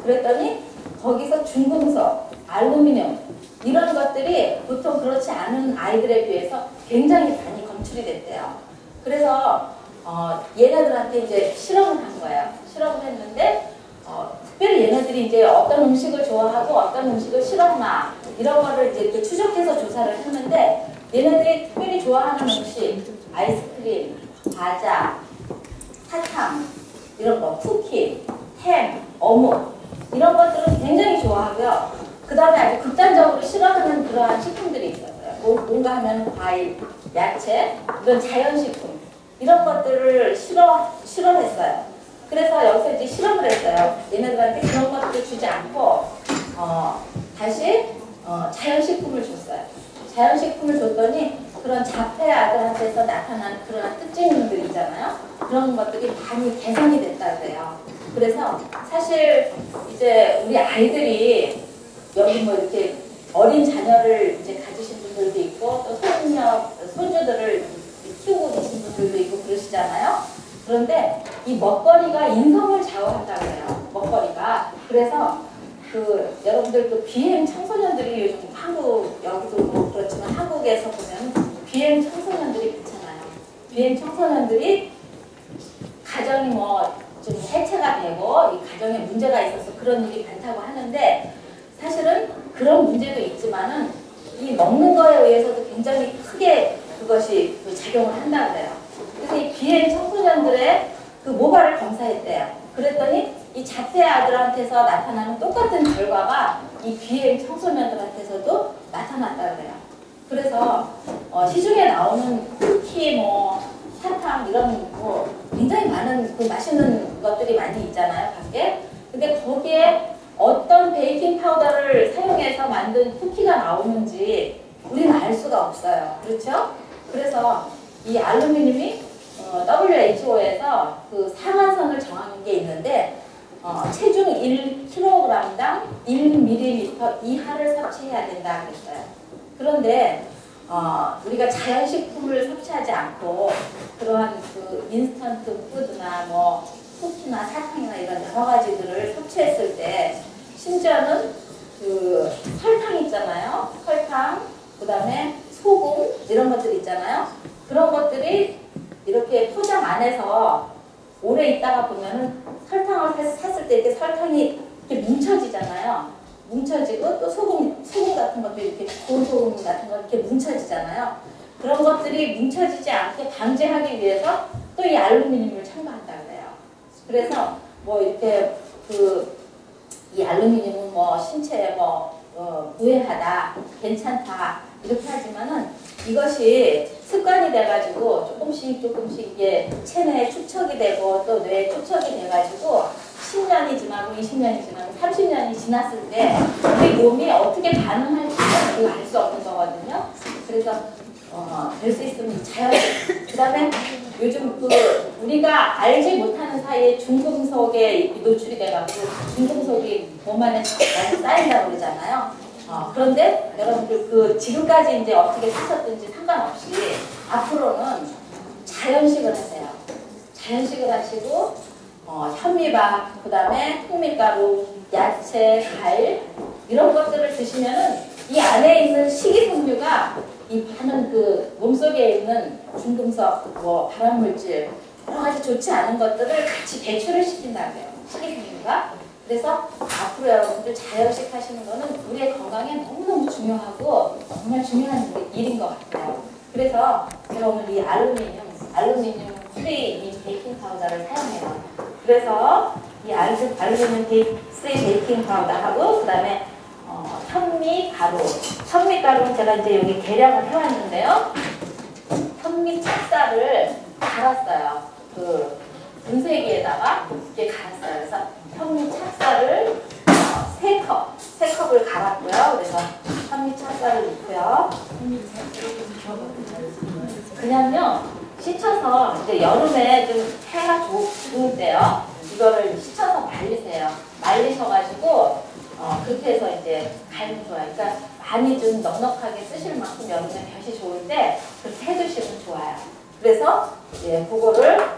그랬더니 거기서 중금속, 알루미늄 이런 것들이 보통 그렇지 않은 아이들에 비해서 굉장히 많이 검출이 됐대요. 그래서 얘네들한테 이제 실험을 한 거예요. 실험을 했는데 특별히 얘네들이 이제 어떤 음식을 좋아하고 어떤 음식을 싫어하나 이런 거를 이제 이렇게 추적해서 조사를 했는데 얘네들이 특별히 좋아하는 음식, 아이스크림, 과자, 사탕 이런 거, 쿠키, 햄, 어묵 이런 것들은 굉장히 좋아하고요. 그 다음에 아주 극단적으로 싫어하는 그러한 식품들이 있었어요. 뭔가 하면 과일, 야채, 이런 자연식품 이런 것들을 싫어했어요. 그래서 여기서 이제 실험을 했어요. 얘네들한테 그런 것들을 주지 않고 다시 자연식품을 줬어요. 자연식품을 줬더니 그런 자폐 아들한테서 나타난 그런 특징들 있잖아요. 그런 것들이 많이 개선이 됐다 그래요. 그래서 사실 이제 우리 아이들이 여기 뭐 이렇게 어린 자녀를 이제 가지신 분들도 있고 또 손주들을 키우고 계신 분들도 있고 그러시잖아요. 그런데 이 먹거리가 인성을 좌우한다고 해요. 먹거리가. 그래서 여러분들 그 비행 청소년들이 요즘 여기도 뭐 그렇지만 한국에서 보면 비행 청소년들이 많잖아요. 비행 청소년들이 가정이 뭐 좀 해체가 되고 이 가정에 문제가 있어서 그런 일이 많다고 하는데 사실은 그런 문제도 있지만은 이 먹는 거에 의해서도 굉장히 크게 그것이 작용을 한다고 해요. 그래서 이 비행 청소년들의 그 모발을 검사했대요. 그랬더니 이 자폐 아들한테서 나타나는 똑같은 결과가 이 비행 청소년들한테서도 나타났다고 해요. 그래서 시중에 나오는 쿠키, 뭐 사탕 이런 뭐 굉장히 많은 그 맛있는 것들이 많이 있잖아요, 밖에. 근데 거기에 어떤 베이킹 파우더를 사용해서 만든 쿠키가 나오는지 우리는 알 수가 없어요. 그렇죠? 그래서 이 알루미늄이 WHO에서 그 상한선을 정하는 게 있는데 체중 1kg당 1ml 이하를 섭취해야 된다 그랬어요. 그런데 우리가 자연식품을 섭취하지 않고 그러한 그 인스턴트 푸드나 뭐 쿠키나 사탕이나 이런 여러 가지들을 섭취했을 때 심지어는 그 설탕 있잖아요. 설탕, 그 다음에 소금 이런 것들 있잖아요. 그런 것들이 이렇게 포장 안에서 오래 있다가 보면은 설탕을 샀을 때 이렇게 설탕이 이렇게 뭉쳐지잖아요. 뭉쳐지고 또 소금 같은 것도 이렇게 고운 소금 같은 거 이렇게 뭉쳐지잖아요. 그런 것들이 뭉쳐지지 않게 방지하기 위해서 또 이 알루미늄을 첨가한다 그래요. 그래서 뭐 이렇게 이 알루미늄은 뭐 신체에 뭐 무해하다, 괜찮다 이렇게 하지만은 이것이 습관이 돼가지고 조금씩 이게 체내에 축적이 되고 또 뇌에 축적이 돼가지고 10년이 지나고 20년이 지나고 30년이 지났을 때 우리 몸이 어떻게 반응할지 그걸 알 수 없는 거거든요. 그래서 될 수 있으면 그 다음에 요즘 우리가 알지 못하는 사이에 중금속에 노출이 돼가지고 중금속이 몸 안에 많이 쌓인다고 그러잖아요. 그런데 여러분들 지금까지 이제 어떻게 사셨든지 상관없이 앞으로는 자연식을 하세요. 자연식을 하시고 현미밥, 그 다음에 흑밀가루, 야채, 과일 이런 것들을 드시면은 이 안에 있는 식이섬유가 이 많은 몸속에 있는 중금속, 뭐 발암물질 여러 가지 좋지 않은 것들을 같이 배출을 시킨다고요. 식이섬유가. 그래서 앞으로 여러분들 자연식 하시는 거는 우리의 건강에 너무너무 중요하고 정말 중요한 일인 것 같아요. 그래서 제가 오늘 이 알루미늄 프리 베이킹 파우더를 사용해요. 그래서 이 알루미늄 프리 베이킹 파우더하고 그 다음에 현미가루는 제가 이제 여기 계량을 해왔는데요. 현미 찹쌀을 갈았어요. 분쇄기에다가 이렇게 갈았어요. 그래서 현미 찹쌀을 3컵을 갈았고요. 그래서 현미 찹쌀을 넣고요. 그냥요 씻혀서 이제 여름에 좀 해가 좋을 때요. 이거를 씻혀서 말리세요. 말리셔가지고 그렇게 해서 이제 갈면 좋아요. 그러니까 많이 좀 넉넉하게 쓰실 만큼 여름에 볕이 좋을 때 그렇게 해두시면 좋아요. 그래서 그거를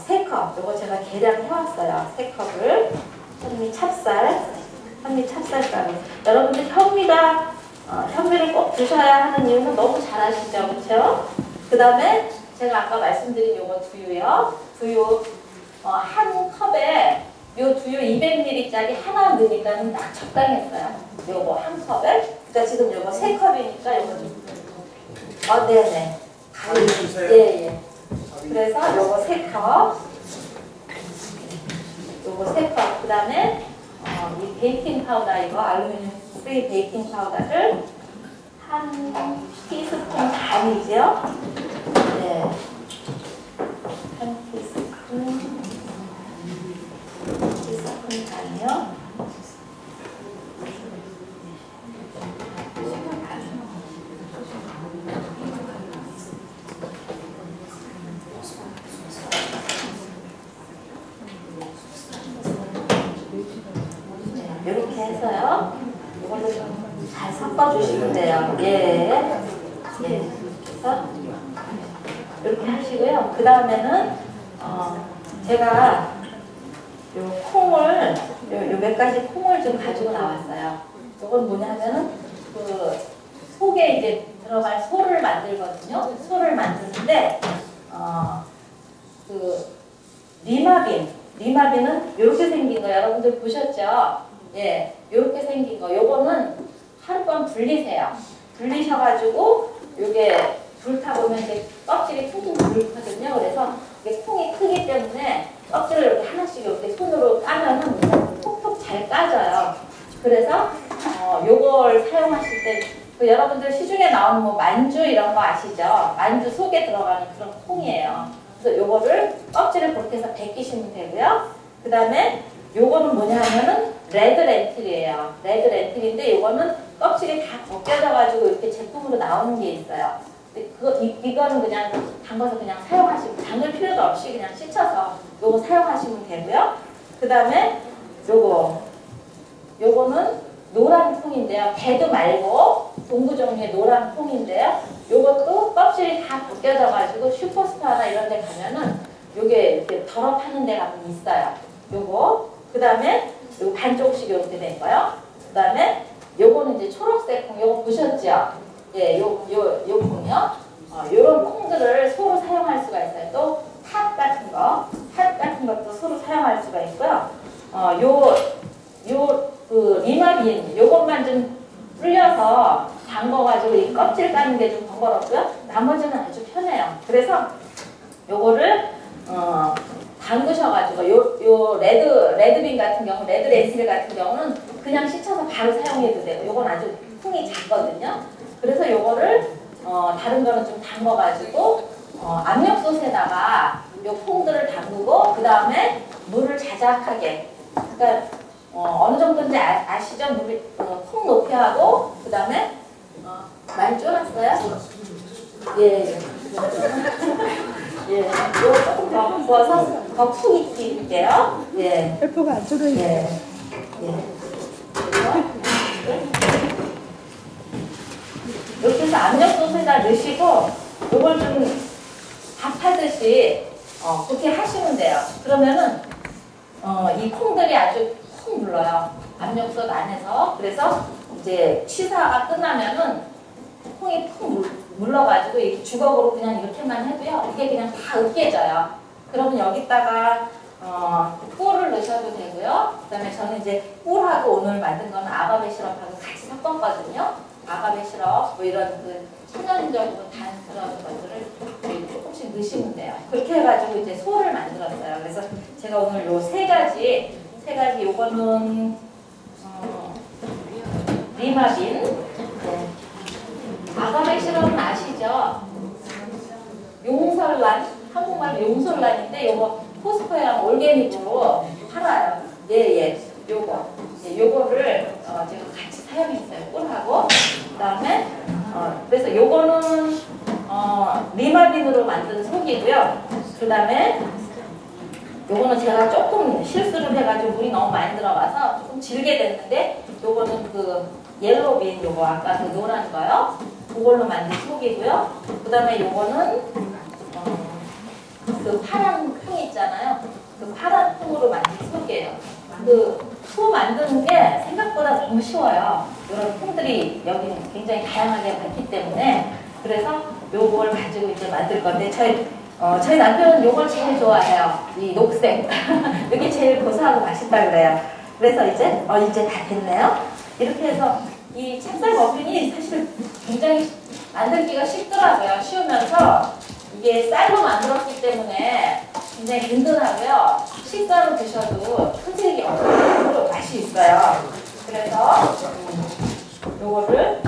3컵, 요거 제가 계량해 왔어요. 3컵을 현미 찹쌀, 현미 찹쌀가루. 여러분들 현미를 꼭 드셔야 하는 이유는 너무 잘 아시죠, 그렇죠? 그 다음에 제가 아까 말씀드린 요거 두유요. 두유 한 컵에 요 두유 200ml짜리 하나 넣으니까는 딱 적당했어요. 요거 한 컵에. 그러니까 지금 요거 3컵이니까 요거 좀. 네네. 예. 그래서 요거 3컵. 요거 3컵. 그 다음에 이 베이킹 파우더 이거 알루미늄 프리 베이킹 파우더를 한 티스푼 반이죠. 네. 한 티스푼 반이요. 이렇게 해서요. 이걸로 좀 잘 섞어주시면 돼요. 예. 그래서 이렇게 하시고요. 그 다음에는 제가 요 콩을 요 몇 가지 콩을 좀 가지고 나왔어요. 이건 뭐냐면은 그 속에 이제 들어갈 소를 만들거든요. 소를 만드는데 그 리마빈은 이렇게 생긴 거 여러분들 보셨죠? 예, 이렇게 생긴 거. 요거는 하룻밤 불리세요. 불리셔가지고 요게 불타보면 이제 껍질이 퉁퉁 불거든요. 그래서 이게 콩이 크기 때문에 껍질을 이렇게 하나씩 이렇게 손으로 까면은 톡톡 잘 까져요. 그래서 요걸 사용하실 때 그 여러분들 시중에 나오는 뭐 만주 이런 거 아시죠? 만주 속에 들어가는 그런 콩이에요. 그래서 요거를 껍질을 그렇게 해서 벗기시면 되고요. 그 다음에 요거는 뭐냐 하면은 레드 렌틸이에요. 레드 렌틸인데 요거는 껍질이 다 벗겨져가지고 이렇게 제품으로 나오는 게 있어요. 이거는 그냥 담가서 그냥 사용하시면, 담글 필요도 없이 그냥 씻어서 요거 사용하시면 되고요. 그 다음에 요거는 노란 콩인데요. 배드 말고 동구 종류의 노란 콩인데요. 요것도 껍질이 다 벗겨져가지고 슈퍼스타나 이런 데 가면은 요게 이렇게 더럽하는 데 가면 있어요. 요거. 그 다음에 요 반쪽씩 이렇게 된 거요. 그 다음에 요거는 이제 초록색 콩. 요거 보셨죠? 예, 요 콩이요. 요런 콩들을 소로 사용할 수가 있어요. 또 팥 같은 것도 소로 사용할 수가 있고요. 그 리마빈 요것만 좀 불려서 담궈가지고 이 껍질 까는 게 좀 번거롭고요. 나머지는 아주 편해요. 그래서 요거를 담그셔가지고 요 레드빈 같은 경우, 레드 렌틸 같은 경우는 그냥 씻어서 바로 사용해도 되고, 요건 아주 콩이 작거든요. 그래서 요거를 다른 거는 좀 담궈가지고 압력솥에다가 요 콩들을 담그고 그 다음에 물을 자작하게, 그러니까 어느 정도인지 아시죠? 물을 콩 높이 하고 그 다음에 많이 쫄았어요? 예. 예, 이거 조금 더 부어서 더 푹 익힐게요. 예. 헬퍼가 안 쫄아요. 예. 이렇게 해서 압력솥에다 넣으시고 이걸 좀 밥하듯이 그렇게 하시면 돼요. 그러면은 이 콩들이 아주 푹 물러요. 압력솥 안에서. 그래서 이제 취사가 끝나면은 콩이 푹 물러가지고 이 주걱으로 그냥 이렇게만 해도요. 이게 그냥 다 으깨져요. 그러면 여기다가 꿀을 넣으셔도 되고요. 그 다음에 저는 이제 꿀하고 오늘 만든 거는 아가베 시럽하고 같이 섞었거든요. 아가베 시럽 뭐 이런 그 천연적으로 단 그런 것들을 조금씩 넣으시면 돼요. 그렇게 해가지고 이제 소를 만들었어요. 그래서 제가 오늘 요 세 가지 요거는 리마빈, 네. 아가베 시럽은 아시죠? 용설란, 한국말로 용설란인데 요거 포스코랑 올게닉으로 팔아요. 예. 요거를 제가 같이 사용했어요. 꿀하고. 그 다음에 그래서 요거는 리마빈으로 만든 속이고요. 그 다음에 요거는 제가 조금 실수를 해가지고 물이 너무 많이 들어가서 조금 질게 됐는데, 요거는 그 옐로빈, 요거 아까 그 노란 거요. 그걸로 만든 속이고요. 그 다음에 요거는 그 파란 콩 있잖아요. 그 파란 콩으로 만든 속이에요. 그 여기는 굉장히 다양하게 많기 때문에 그래서 요걸 가지고 이제 만들 건데 저희 남편은 요걸 제일 좋아해요. 이 녹색. 이게 제일 고소하고 맛있다 그래요. 그래서 이제 다 됐네요. 이렇게 해서 이 찹쌀 머핀이 사실 굉장히 만들기가 쉽더라고요. 쉬우면서 이게 쌀로 만들었기 때문에 굉장히 든든하고요. 식사로 드셔도 흔들기 없을 정도로 맛이 있어요. 그래서 요거를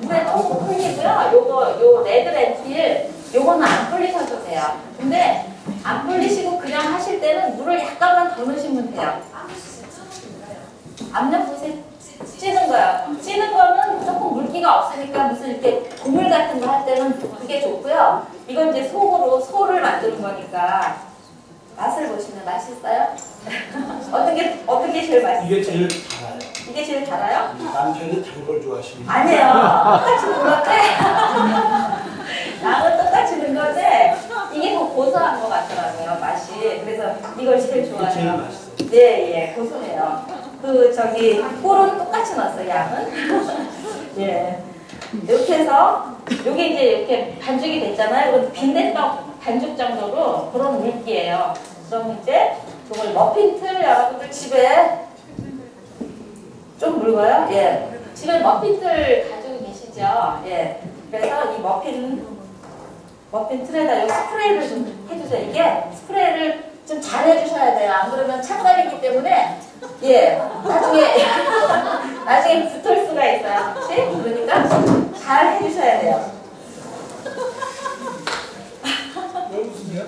물에 너무 풀리고요. 요 레드 렌틸 요거는 안 불리셔도 돼요. 근데 안 불리시고 그냥 하실 때는 물을 약간만 더 넣으시면 돼요. 압력솥에 찌는 거요. 찌는 거는 조금 물기가 없으니까 무슨 이렇게 국물 같은 거 할 때는 그게 좋고요. 이건 이제 소를 만드는 거니까 맛을 보시면 맛있어요? 어떤 게 제일 맛있어요? 이게 제일 달아요. 이게 제일 달아요? 남편이 단 걸 좋아하십니다. 아니에요. 똑같이 넣은 건데 양은 똑같이 넣은 건데 이게 더 고소한 것 같더라고요. 맛이. 그래서 이걸 제일 좋아해요. 제일 맛있어요. 예, 고소해요. 꿀은 똑같이 넣었어요. 양은. 예. 이렇게 해서 요게 이제 이렇게 반죽이 됐잖아요. 이건 빈대떡 반죽 정도로 그런 물기예요. 그럼 이제 이걸 머핀틀 여러분들 집에 좀 묽어요? 예. 집에 머핀틀 가지고 계시죠? 예. 그래서 이 머핀 틀에다 여기 스프레이를 좀 해주세요. 이게 스프레이를 좀 잘 해주셔야 돼요. 안 그러면 찹쌀이기 때문에 나중에 붙을 수가 있어요. 그렇지? 그러니까 잘 해주셔야 돼요. 왜 웃으세요?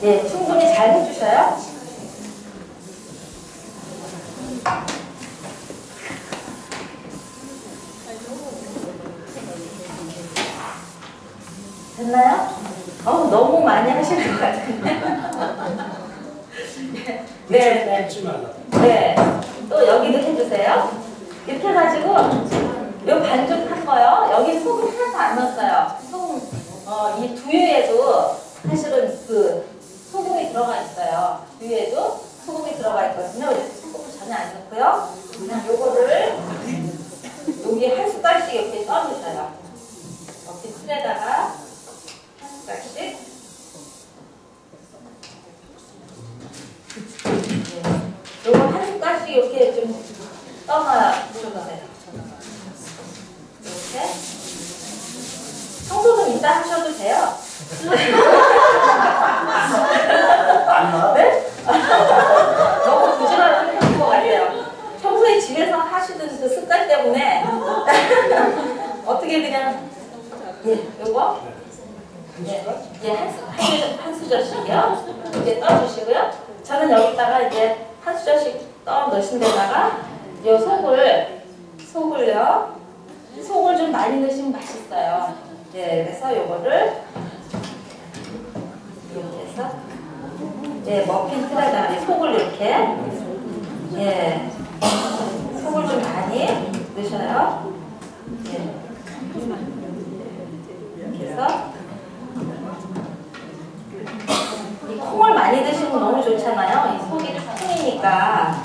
예, 충분히 잘 해주셔요. 됐나요? 너무 많이 하시는 것 같은데. 네. 네. 또 여기도 해주세요. 이렇게 해가지고 요 반죽한 거요. 여기 소금 하나도 안 넣었어요. 이 두유에도 사실은 소금이 들어가 있어요. 두유에도 소금이 들어가 있거든요. 소금 전혀 안 넣고요. 그냥 요거를 여기 한 숟갈씩 이렇게 떠주셔요. 이렇게 틀에다가 한 숟갈씩. 요거 한 숟갈씩 이렇게 좀 떠놔 주셔보세요. 이렇게. 청소는 이따 하셔도 돼요. 네? 너무 부지런한 편인 것 같아요. 평소에 집에서 하시던 그 습관 때문에 어떻게 그냥 요거 한 수저씩이요. 이제 떠주시고요. 저는 여기다가 이제 한 수저씩 떠 넣으신 데다가 요 속을 좀 많이 넣으시면 맛있어요. 그래서 요거를 이렇게 해서 머핀 틀에다가 속을 이렇게 속을 좀 많이 넣으셔요. 이렇게 해서 이 콩을 많이 드시면 너무 좋잖아요. 이 속이 콩이니까.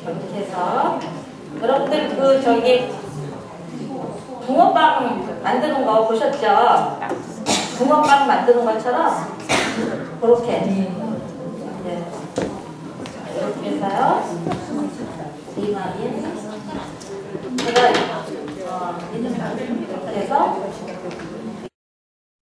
이렇게 해서 여러분들 붕어빵 만드는 거 보셨죠? 붕어빵 만드는 것처럼 그렇게 이렇게 해서요. 제가